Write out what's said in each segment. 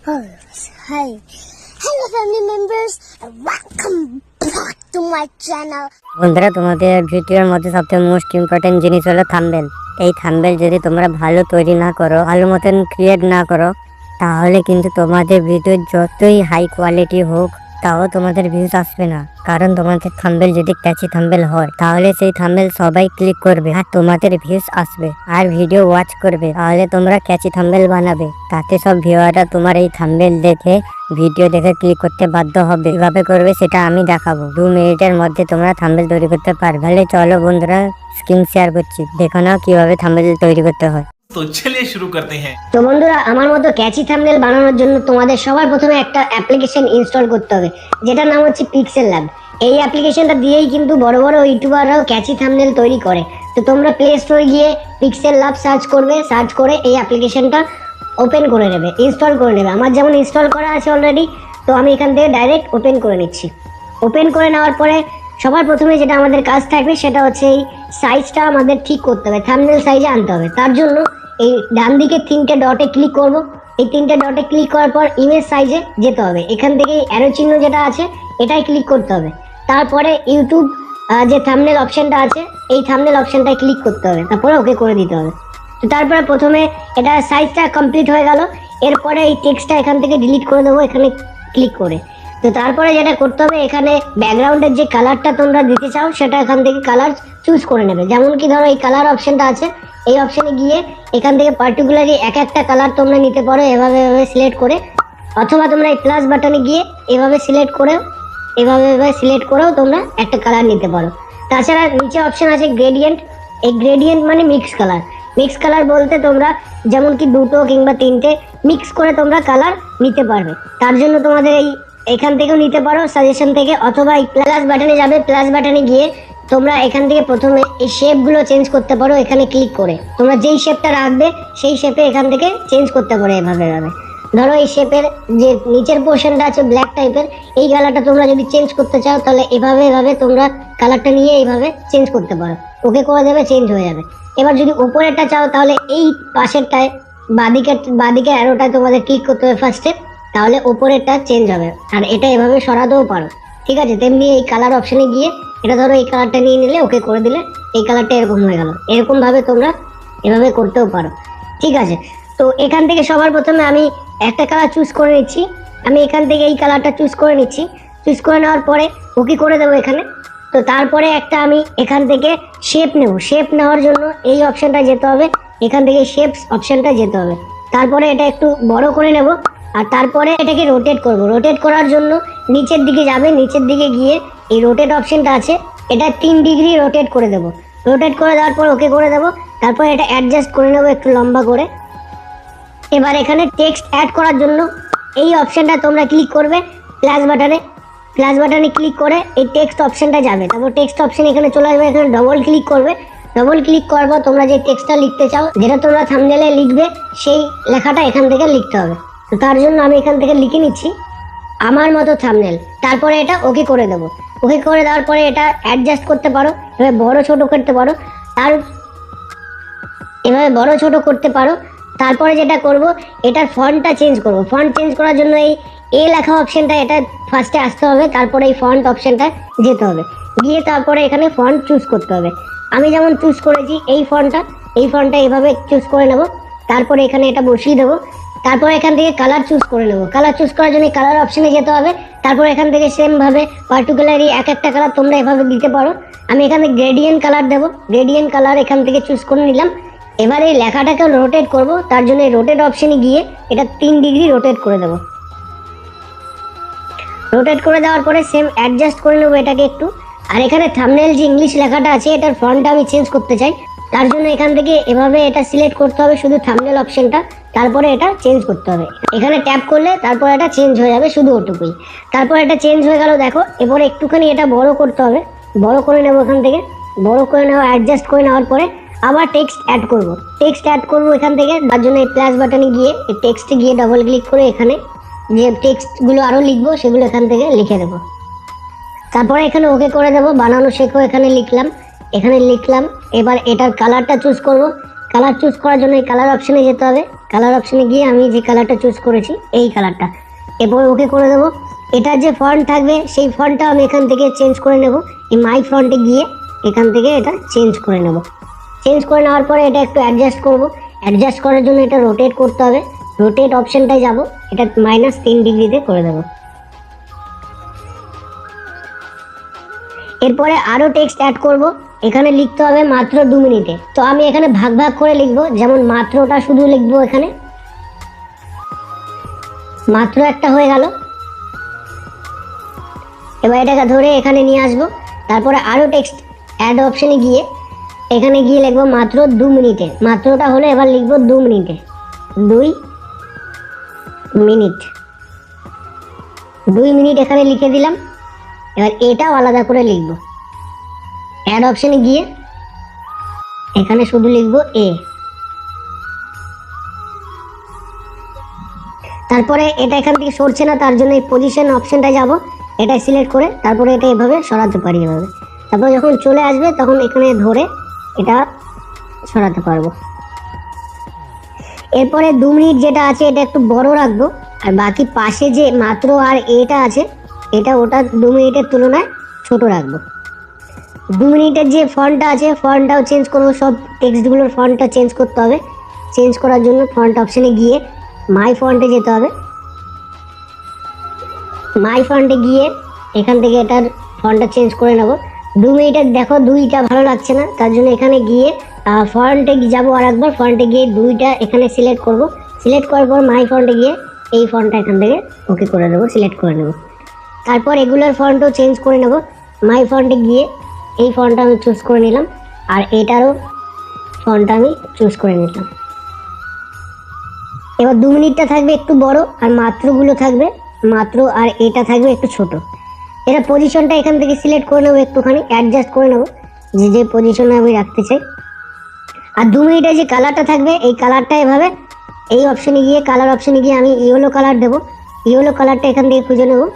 Hi. Hello family members and welcome back to my channel. বন্ধুরা, তোমাদের ভিডিওর মধ্যে সবথেকে মোস্ট ইম্পর্টেন্ট জিনিস হলো থাম্বনেল। এই থাম্বনেল যদি তোমরা ভালো তৈরি না করো, ভালো মতন ক্রিয়েট না করো, তাহলে কিন্তু তোমাদের ভিডিও যতই হাই কোয়ালিটি হোক তাও তোমাদের ভিউজ আসবে না। কারণ তোমাদের থাম্বনেল যদি ক্যাচি থাম্বনেল হয় তাহলে সেই থাম্বনেল সবাই ক্লিক করবে আর তোমাদের ভিউজ আসবে আর ভিডিও ওয়াচ করবে। তাহলে তোমরা ক্যাচি থাম্বনেল বানাবে, তাতে সব ভিউয়াররা তোমার এই থাম্বনেল দেখে ভিডিও দেখে ক্লিক করতে বাধ্য হবে। কিভাবে করবে সেটা আমি দেখাবো। 2 মিনিটের মধ্যে তোমরা থাম্বনেল তৈরি করতে পারবে। তাহলে চলো বন্ধুরা, স্ক্রিন শেয়ার করছি, দেখো না কিভাবে থাম্বনেল তৈরি করতে হয়। तो चलिए शुरू करते हैं। তো বন্ধুরা, আমার মতো ক্যাচি থাম্বনেল বানানোর জন্য তোমাদের সবার প্রথমে একটা অ্যাপ্লিকেশন ইনস্টল করতে হবে, যেটার নাম হচ্ছে পিক্সেল ল্যাব। এই অ্যাপ্লিকেশনটা দিয়েই কিন্তু বড় বড় ইউটিউবাররাও ক্যাচি থাম্বনেল তৈরি করে। তো তোমরা প্লে স্টোরে গিয়ে পিক্সেল ল্যাব সার্চ করবে, সার্চ করে এই অ্যাপ্লিকেশনটা ওপেন করে নেবে, ইনস্টল করে নেবে। আমার যেমন ইনস্টল করা আছে অলরেডি, তো আমি এখান থেকে ডাইরেক্ট ওপেন করে নিচ্ছি। ওপেন করে নেওয়ার পরে সবার প্রথমে যেটা আমাদের কাজ থাকবে সেটা হচ্ছে এই সাইজটা আমাদের ঠিক করতে হবে, থাম্বনেল সাইজে আনতে হবে। তার জন্য এই ডান দিকে 3টে ডটে ক্লিক করব। এই 3টে ডটে ক্লিক করার পর ইমেজ সাইজে যেতে হবে। এখান থেকে অ্যারো চিহ্ন যেটা আছে এটাই ক্লিক করতে হবে। তারপরে ইউটিউব যে থাম্বনেল অপশনটা আছে এই থাম্বনেল অপশনটায় ক্লিক করতে হবে, তারপরে ওকে করে দিতে হবে। তো তারপরে প্রথমে এটা সাইজটা কমপ্লিট হয়ে গেল। এরপরে এই টেক্সটটা এখান থেকে ডিলিট করে দেবো এখানে ক্লিক করে। তো তারপরে যেটা করতে হবে, এখানে ব্যাকগ্রাউন্ডের যে কালারটা তোমরা দিতে চাও সেটা এখান থেকে কালার চুজ করে নেবে। যেমন কি ধরো এই কালার অপশনটা আছে, এই অপশনে গিয়ে এখান থেকে পার্টিকুলারলি এক একটা কালার তোমরা নিতে পারো এভাবে সিলেক্ট করে, অথবা তোমরা এই প্লাস বাটনে গিয়ে এভাবে সিলেক্ট করেও সিলেক্ট করেও তোমরা একটা কালার নিতে পারো। তাছাড়া নিচে অপশন আছে গ্রেডিয়েন্ট। এই গ্রেডিয়েন্ট মানে মিক্স কালার। মিক্স কালার বলতে তোমরা যেমন কি 2টো কিংবা 3টে মিক্স করে তোমরা কালার নিতে পারবে। তার জন্য তোমাদের এখান থেকেও নিতে পারো সাজেশন থেকে, অথবা এই প্লাস বাটনে যাবে, প্লাস বাটনে গিয়ে তোমরা এখান থেকে প্রথমে এই শেপগুলো চেঞ্জ করতে পারো। এখানে ক্লিক করে তোমরা যেই শেপটা রাখবে সেই শেপে এখান থেকে চেঞ্জ করতে পারো এভাবে। ধরো এই শেপের যে নিচের পোর্শনটা আছে ব্ল্যাক টাইপের, এই কালারটা তোমরা যদি চেঞ্জ করতে চাও তাহলে এভাবে তোমরা কালারটা নিয়ে এইভাবে চেঞ্জ করতে পারো। ওকে করে দেবে, চেঞ্জ হয়ে যাবে। এবার যদি উপরেরটা চাও তাহলে এই পাশেরটায় বাদিকে অ্যারোটায় তোমাদের ক্লিক করতে হবে ফার্স্টে, তাহলে উপরেরটা চেঞ্জ হবে। আর এটা এভাবে সরাতেও পারো, ঠিক আছে। তেমনি এই কালার অপশনে গিয়ে এটা ধরো এই কালারটা নিয়ে নিলে, ওকে করে দিলে এই কালারটা এরকম হয়ে গেল। এরকম ভাবে তোমরা এভাবে করতেও পারো, ঠিক আছে। তো এখান থেকে সবার প্রথমে আমি একটা কালার চুজ করে নিচ্ছি। আমি এখান থেকে এই কালারটা চুজ করে নিচ্ছি। চুজ করে নেওয়ার পরে ওকে করে দেবো এখানে। তো তারপরে একটা আমি এখান থেকে শেপ নেব। শেপ নেওয়ার জন্য এই অপশনটা যেতে হবে, এখান থেকে শেপস অপশনটা যেতে হবে। তারপরে এটা একটু বড় করে নেব আর তারপরে এটাকে রোটেট করব। রোটেট করার জন্য নিচের দিকে যাবে, নিচের দিকে গিয়ে এই রোটেট অপশনটা আছে, এটা 3 ডিগ্রি রোটেট করে দেবো। রোটেট করে দেওয়ার পর ওকে করে দেবো। তারপর এটা অ্যাডজাস্ট করে নেবো একটু লম্বা করে। এবার এখানে টেক্সট অ্যাড করার জন্য এই অপশনটা তোমরা ক্লিক করবে প্লাস বাটনে ক্লিক করে এই টেক্সট অপশনটা যাবে। তারপর টেক্সট অপশন এখানে চলে আসবে, এখানে ডবল ক্লিক করবে। ডবল ক্লিক করার পর তোমরা যে টেক্সটটা লিখতে চাও, যেটা তোমরা থাম্বনেলে লিখবে, সেই লেখাটা এখান থেকে লিখতে হবে। তো তার জন্য আমি এখান থেকে লিখে নিচ্ছি আমার মতো থাম্বনেল। তারপরে এটা ওকে করে দেবো। ওকে করে দেওয়ার পরে এটা অ্যাডজাস্ট করতে পারো, এভাবে বড় ছোট করতে পারো, তারপরে যেটা করব, এটার ফন্টটা চেঞ্জ করব। ফন্ট চেঞ্জ করার জন্য এই লেখা অপশনটা এটা ফার্স্টে আসতে হবে, তারপরে এই ফন্ট অপশনটা যেতে হবে। গিয়ে তারপরে এখানে ফন্ট চুজ করতে হবে। আমি যেমন চুজ করেছি এই ফন্টটা এইভাবে চুজ করে নেব। তারপরে এখানে এটা বসিয়ে দেবো। তারপর এখান থেকে কালার চুজ করে নেব। কালার চুজ করার জন্য কালার অপশনে যেতে হবে। তারপর এখান থেকে সেমভাবে পার্টিকুলারলি এক একটা কালার তোমরা এভাবে দিতে পারো। আমি এখানে গ্রেডিয়েন্ট কালার দেবো। গ্রেডিয়েন্ট কালার এখান থেকে চুজ করে নিলাম। এবার এই লেখাটাকে রোটেট করব। তার জন্য এই রোটেট অপশনে গিয়ে এটা 3 ডিগ্রি রোটেট করে দেবো। রোটেট করে দেওয়ার পরে সেম অ্যাডজাস্ট করে নেবো এটাকে একটু। আর এখানে থাম্বনেল যে ইংলিশ লেখাটা আছে এটার ফন্টটা আমি চেঞ্জ করতে চাই। তার জন্য এখান থেকে এভাবে এটা সিলেক্ট করতে হবে শুধু থাম্বনেল অপশনটা, তারপরে এটা চেঞ্জ করতে হবে। এখানে ট্যাপ করলে তারপর এটা চেঞ্জ হয়ে যাবে, শুধু ওটুকুই। তারপর এটা চেঞ্জ হয়ে গেল, দেখো। এবার একটুখানি এটা বড় করতে হবে, বড় করে নেবো। এখান থেকে বড় করে নেওয়া, অ্যাডজাস্ট করে নেওয়ার পরে আবার টেক্সট অ্যাড করব এখান থেকে। তার জন্য এই প্লাস বাটনে গিয়ে এই টেক্সটে গিয়ে ডবল ক্লিক করে এখানে যে টেক্সটগুলো আরও লিখবো সেগুলো এখান থেকে লিখে দেবো। তারপরে এখানে ওকে করে দেবো। বানানো শেখো এখানে লিখলাম। এবার এটার কালারটা চুজ করব। কালার চুজ করার জন্য এই কালার অপশনে যেতে হবে। কালার অপশনে গিয়ে আমি যে কালারটা চুজ করেছি এই কালারটা, এরপর ওকে করে দেবো। এটার যে ফন্ট থাকবে সেই ফন্টটা আমি এখান থেকে চেঞ্জ করে নেব। এই মাই ফন্টে গিয়ে এখান থেকে এটা চেঞ্জ করে নেব। চেঞ্জ করে নেওয়ার পরে এটা একটু অ্যাডজাস্ট করব। অ্যাডজাস্ট করার জন্য এটা রোটেট করতে হবে। রোটেট অপশনটায় যাব, এটা -3 ডিগ্রিতে করে দেবো। এরপরে আরও টেক্সট অ্যাড করব। এখানে লিখতে হবে মাত্র 2 মিনিটে। তো আমি এখানে ভাগ ভাগ করে লিখবো, যেমন মাত্রটা শুধু লিখবো এখানে, মাত্র একটা হয়ে গেল। এবার এটাকে ধরে এখানে নিয়ে আসবো। তারপরে আরও টেক্সট অ্যাড অপশনে গিয়ে এখানে গিয়ে লিখবো মাত্র 2 মিনিটে। মাত্রটা হলো এবার লিখবো 2 মিনিটে, 2 মিনিট, 2 মিনিট এখানে লিখে দিলাম। এবার এটাও আলাদা করে লিখবো। অ্যাড অপশনে গিয়ে এখানে শুধু লিখবো এ। তারপরে এটা এখান থেকে সরছে না, তার জন্য এই পজিশন অপশনটা যাব, এটা সিলেক্ট করে তারপরে এটা এভাবে সরাতে পারি এভাবে। তারপর যখন চলে আসবে তখন এখানে ধরে এটা সরাতে পারবো। এরপরে 2 মিনিট যেটা আছে এটা একটু বড় রাখবো, আর বাকি পাশে যে মাত্র আর এটা আছে এটা ওটা 2 মিনিটের তুলনায় ছোট রাখবো। 2 মিনিটের যে ফন্টটা আছে ফন্টটাও চেঞ্জ করবো, সব টেক্সটগুলোর ফন্টটা চেঞ্জ করতে হবে। চেঞ্জ করার জন্য ফন্ট অপশনে গিয়ে মাই ফন্টে যেতে হবে। মাই ফন্টে গিয়ে এখান থেকে এটার ফন্টটা চেঞ্জ করে নেব। 2 মিনিটের দেখো 2টা ভালো লাগছে না, তার জন্য এখানে গিয়ে ফন্টে যাবো আর একবার। ফন্টে গিয়ে 2টা এখানে সিলেক্ট করব। সিলেক্ট করার পর মাই ফন্টে গিয়ে এই ফন্টটা এখান থেকে ওকে করে দেবো, সিলেক্ট করে নেব। তারপর এগুলোর ফন্টও চেঞ্জ করে নেব। মাই ফন্টে গিয়ে এই ফন্টটা আমি চুজ করে নিলাম, আর এটারও ফন্টটা আমি চুজ করে নিলাম। এবার 2 মিনিটটা থাকবে একটু বড়, আর মাত্রগুলো থাকবে মাত্র, আর এটা থাকবে একটু ছোট। এটা পজিশনটা এখান থেকে সিলেক্ট করে নেবো, একটুখানি অ্যাডজাস্ট করে নেবো যে পজিশনে আমি রাখতে চাই। আর 2 মিনিটে যে কালারটা থাকবে এই কালারটা এভাবে এই অপশনে গিয়ে কালার অপশনে গিয়ে আমি ইয়েলো কালার দেবো। ইয়েলো কালারটা এখান থেকে খুঁজে নেবো।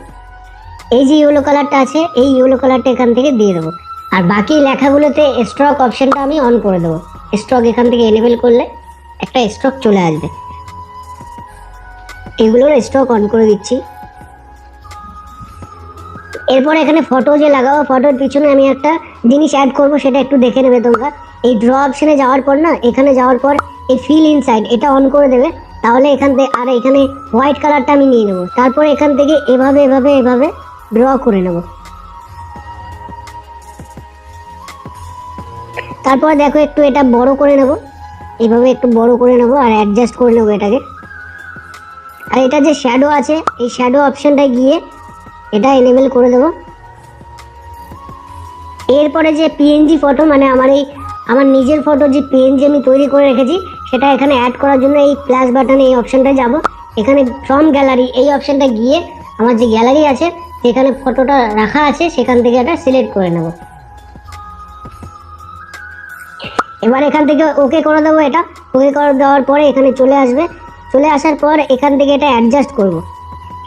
এই যে ইয়েলো কালারটা আছে এই ইয়েলো কালারটা এখান থেকে দিয়ে দেবো। আর বাকি লেখাগুলোতে স্ট্রক অপশনটা আমি অন করে দেবো। স্ট্রক এখান থেকে এনেবেল করলে একটা স্ট্রক চলে আসবে। এগুলোর স্টক অন করে দিচ্ছি। এরপর এখানে ফটো যে লাগাবো, ফটোর পিছনে আমি একটা জিনিস অ্যাড করব, সেটা একটু দেখে নেবে তোমরা। এই ড্র অপশনে যাওয়ার পর না, এখানে যাওয়ার পর এই ফিল ইনসাইড এটা অন করে দেবে, তাহলে এখান থেকে আর এখানে হোয়াইট কালারটা আমি নিয়ে নেবো। তারপরে এখান থেকে এভাবে এভাবে এভাবে ড্র করে নেব। তারপর দেখো একটু এটা বড় করে নেব, এভাবে একটু বড় করে নেব আর অ্যাডজাস্ট করে নেবো এটাকে। আর এটা যে শ্যাডো আছে এই শ্যাডো অপশনটায় গিয়ে এটা এনেবেল করে দেবো। এরপরে যে পিএনজি ফটো, মানে আমার নিজের ফটো যে পিএনজি আমি তৈরি করে রেখেছি সেটা এখানে অ্যাড করার জন্য এই প্লাস বাটনে এই অপশনটায় যাব। এখানে ফ্রম গ্যালারি এই অপশনটা গিয়ে আমার যে গ্যালারি আছে যেখানে ফটোটা রাখা আছে সেখান থেকে এটা সিলেক্ট করে নেব। এবার এখান থেকে ওকে করে দেবো। এটা ওকে করে দেওয়ার পরে এখানে চলে আসবে। চলে আসার পর এখান থেকে এটা অ্যাডজাস্ট করব।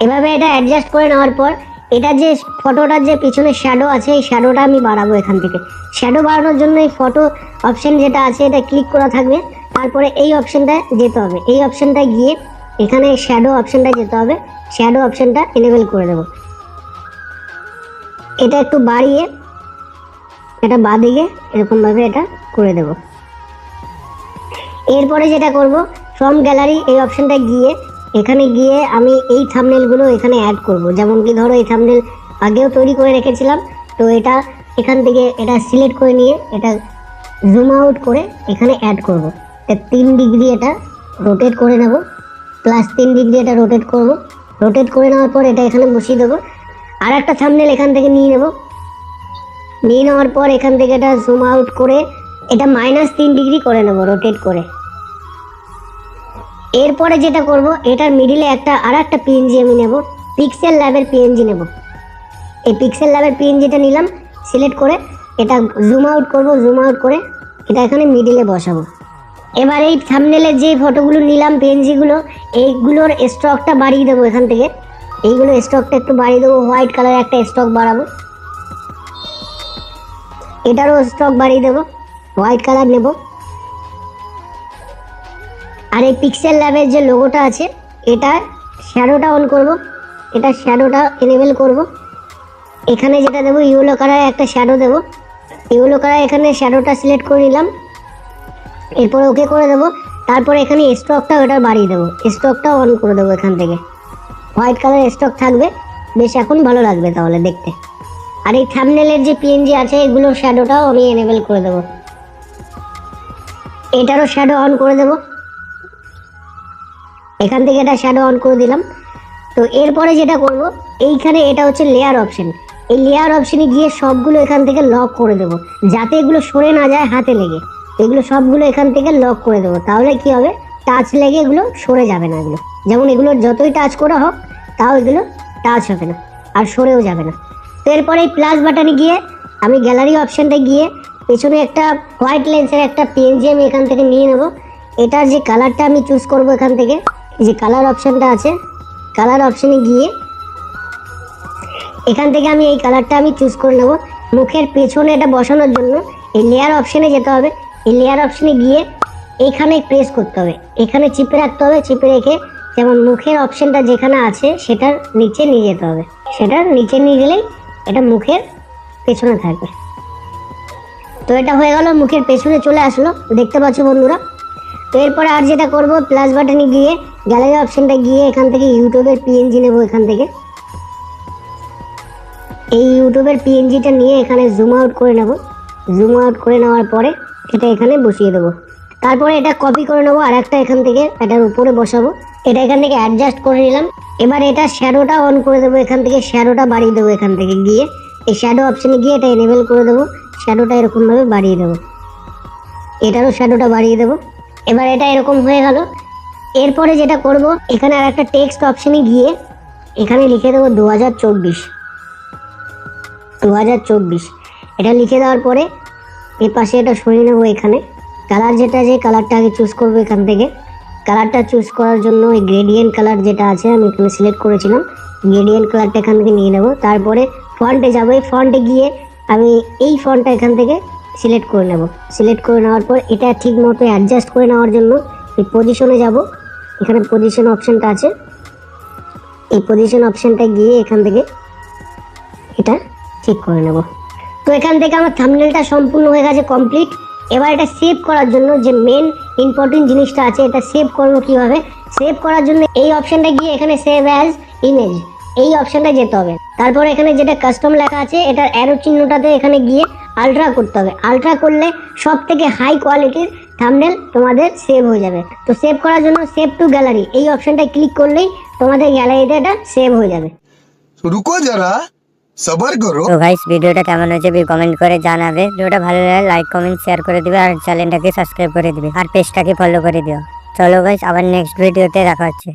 এভাবে এটা অ্যাডজাস্ট করে নেওয়ার পর এটা যে ফটোটার যে পিছনে শ্যাডো আছে এই শ্যাডোটা আমি বাড়াবো। এখান থেকে শ্যাডো বাড়ানোর জন্য এই ফটো অপশন যেটা আছে এটা ক্লিক করা থাকবে। তারপরে এই অপশনটা যেতে হবে, এই অপশনটায় গিয়ে এখানে শ্যাডো অপশনটা যেতে হবে। শ্যাডো অপশনটা এনেবেল করে দেব। এটা একটু বাড়িয়ে এটা বাঁদিকে এরকমভাবে এটা করে দেব। এরপরে যেটা করব, ফ্রম গ্যালারি এই অপশনটা গিয়ে এখানে গিয়ে আমি এই থাম্বনেলগুলো এখানে অ্যাড করব। যেমন কি ধরো এই থাম্বনেল আগেও তৈরি করে রেখেছিলাম, তো এটা এখান থেকে এটা সিলেক্ট করে নিয়ে এটা জুম আউট করে এখানে অ্যাড করব। 3 ডিগ্রি এটা রোটেট করে নেব, +3 ডিগ্রি এটা রোটেট করব। রোটেট করে নেওয়ার পর এটা এখানে বসিয়ে দেবো। আর একটা থাম্বনেল এখান থেকে নিয়ে নেব। নিয়ে নেওয়ার পর এখান থেকে এটা জুম আউট করে এটা -3 ডিগ্রি করে নেব রোটেট করে। এরপরে যেটা করব, এটার মিডিলে আর একটা পিএনজি আমি নেব, পিক্সেল ল্যাবের পিএনজি নেব। এই পিক্সেল ল্যাবের পিএনজিটা নিলাম, সিলেক্ট করে এটা জুম আউট করব। জুম আউট করে এটা এখানে মিডিলে বসাবো। এবার এই থাম্বনেলের যে ফটোগুলো নিলাম পিএনজিগুলো, এইগুলোর স্টকটা বাড়িয়ে দেবো। এখান থেকে এইগুলো স্টকটা একটু বাড়িয়ে দেবো, হোয়াইট কালার একটা স্টক বাড়াবো। এটারও স্টক বাড়িয়ে দেবো, হোয়াইট কালার নেব। আর এই পিক্সেল ল্যাবের যে লোগোটা আছে এটা শ্যাডোটা অন করব, এটা শ্যাডোটা এনেবল করব। এখানে যেটা দেবো ইয়েলো কালারে একটা শ্যাডো দেবো, ইয়েলো কালার এখানে শ্যাডোটা সিলেক্ট করে নিলাম, এরপরে ওকে করে দেবো। তারপরে এখানে স্টকটা ওটা বাড়িয়ে দেবো, স্টকটা অন করে দেবো। এখান থেকে হোয়াইট কালার স্টক থাকবে, বেশ এখন ভালো লাগবে তাহলে দেখতে। আর এই থাম্বনেলের যে পিএনজি আছে এগুলোর শ্যাডোটাও আমি এনেবল করে দেবো, এটারও শ্যাডো অন করে দেবো। এখান থেকে এটা শ্যাডো অন করে দিলাম। তো এরপরে যেটা করব, এইখানে এটা হচ্ছে লেয়ার অপশন, এই লেয়ার অপশনে গিয়ে সবগুলো এখান থেকে লক করে দেবো, যাতে এগুলো সরে না যায় হাতে লেগে। এগুলো সবগুলো এখান থেকে লক করে দেবো, তাহলে কি হবে, টাচ লেগে এগুলো সরে যাবে না। এগুলো যেমন এগুলো যতই টাচ করা হোক তাও এগুলো টাচ হবে না আর সরেও যাবে না। তো এরপরে এই প্লাস বাটনে গিয়ে আমি গ্যালারি অপশনটা গিয়ে পেছনে একটা হোয়াইট লেন্সের একটা পিএনজি আমি এখান থেকে নিয়ে নেব। এটার যে কালারটা আমি চুজ করব, এখান থেকে যে কালার অপশনটা আছে, কালার অপশনে গিয়ে এখান থেকে আমি এই কালারটা আমি চুজ করে নেব। মুখের পেছনে এটা বসানোর জন্য এই লেয়ার অপশনে যেতে হবে, এই লেয়ার অপশনে গিয়ে এখানে প্রেস করতে হবে, এখানে চিপে রাখতে হবে, চিপে রেখে যেমন মুখের অপশনটা যেখানে আছে সেটার নিচে নিয়ে যেতে হবে, সেটার নিচে নিয়ে গেলেই এটা মুখের পেছনে থাকবে। তো এটা হয়ে গেল, মুখের পেছনে চলে আসলো, দেখতে পাচ্ছ বন্ধুরা। তো এরপরে আর যেটা করব, প্লাস বাটনে গিয়ে গ্যালারি অপশনটা গিয়ে এখান থেকে ইউটিউবের পিএনজি নেব। এখান থেকে এই ইউটিউবের পিএনজিটা নিয়ে এখানে জুম আউট করে নেব, জুম আউট করে নেওয়ার পরে এটা এখানে বসিয়ে দেবো। তারপরে এটা কপি করে নেবো আর একটা এখান থেকে এটার উপরে বসাবো, এটা এখান থেকে অ্যাডজাস্ট করে নিলাম। এবার এটা শ্যাডোটা অন করে দেবো, এখান থেকে শ্যাডোটা বাড়িয়ে দেবো। এখান থেকে গিয়ে এই শ্যাডো অপশনে গিয়ে এটা এনেবল করে দেবো, শ্যাডোটা এরকমভাবে বাড়িয়ে দেবো, এটারও শ্যাডোটা বাড়িয়ে দেবো। এবার এটা এরকম হয়ে গেল। এরপরে যেটা করব, এখানে আর একটা টেক্সট অপশনে গিয়ে এখানে লিখে দেবো 2024। এটা লিখে দেওয়ার পরে এর পাশে এটা সরিয়ে নেবো। এখানে কালার যেটা, যে কালারটা আগে চুজ করবো, এখান থেকে কালারটা চুজ করার জন্য ওই গ্রেডিয়েন্ট কালার যেটা আছে আমি এখানে সিলেক্ট করেছিলাম, গ্রেডিয়েন্ট কালারটা এখান থেকে নিয়ে নেবো। তারপরে ফন্টে যাবো, এই ফন্টে গিয়ে আমি এই ফন্টটা এখান থেকে সিলেক্ট করে নেব। সিলেক্ট করে নেওয়ার পর এটা ঠিক মতো অ্যাডজাস্ট করে নেওয়ার জন্য এই পজিশনে যাব, এখানে পজিশন অপশনটা আছে, এই পজিশন অপশনটা গিয়ে এখান থেকে এটা ঠিক করে নেব। তো এখান থেকে আমার থাম্বনেলটা সম্পূর্ণ হয়ে গেছে, কমপ্লিট। এবার এটা সেভ করার জন্য যে মেন ইম্পর্টেন্ট জিনিসটা আছে, এটা সেভ করবো কীভাবে, সেভ করার জন্য এই অপশনটা গিয়ে এখানে সেভ অ্যাজ ইমেজ এই অপশনটা যেতে হবে। তারপর এখানে যেটা কাস্টম লেখা আছে এটার অ্যারো চিহ্নটাতে এখানে গিয়ে আলট্রা করতে হবে। আলট্রা করলে সব থেকে হাই কোয়ালিটির থাম্বনেল তোমাদের সেভ হয়ে যাবে। তো সেভ করার জন্য সেভ টু গ্যালারি এই অপশনটা ক্লিক করলেই তোমাদের গ্যালারিতে এটা সেভ হয়ে যাবে। रुको जरा सबर करो। তো গাইস, ভিডিওটা কেমন হয়েছে কমেন্ট করে জানাবে। ভিডিওটা ভালো লাগলে লাইক কমেন্ট শেয়ার করে দিবে, আর চ্যানেলটাকে সাবস্ক্রাইব করে দিবে, আর পেজটাকে ফলো করে দিও। চলো গাইস, আবার নেক্সট ভিডিওতে দেখা হচ্ছে।